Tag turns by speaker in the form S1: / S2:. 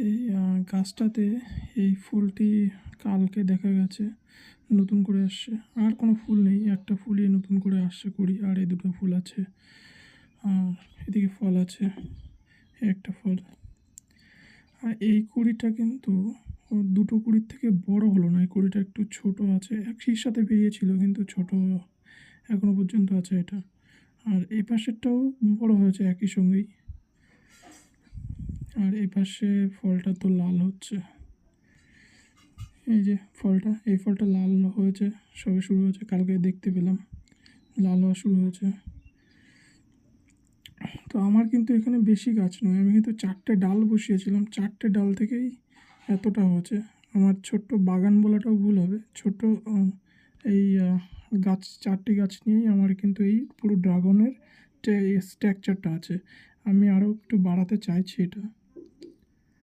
S1: এই গাছটাতে এই ফুলটি কালকে দেখা গেছে নতুন করে আসছে। আর কোনো ফুল নেই, একটা ফুলই নতুন করে আসছে কুড়ি, আর এই দুটো ফুল আছে। আর এদিকে ফল আছে, একটা ফল। আর এই কুড়িটা কিন্তু দুটো কুড়ির থেকে বড় হলো না, এই কুড়িটা একটু ছোট আছে, একই সাথে বেরিয়েছিল কিন্তু ছোট এখনো পর্যন্ত আছে এটা। আর এই পাশেরটাও বড় হয়েছে একই সঙ্গেই। আর এই পাশে ফলটা তো লাল হচ্ছে, এই যে ফলটা, এই ফলটা লাল হয়েছে, সবে শুরু হয়েছে, কালকে দেখতে পেলাম লাল হওয়া শুরু হয়েছে। তো আমার কিন্তু এখানে বেশি গাছ নয়, আমি কিন্তু 4টে ডাল বসিয়েছিলাম, 4টে ডাল থেকেই এতটা হয়েছে। আমার ছোট্ট বাগান বলাটাও ভুল হবে, ছোট এই গাছ 4টে গাছ নিয়েই আমার কিন্তু এই পুরো ড্রাগনের স্ট্রাকচারটা আছে। আমি আরও একটু বাড়াতে চাইছি এটা।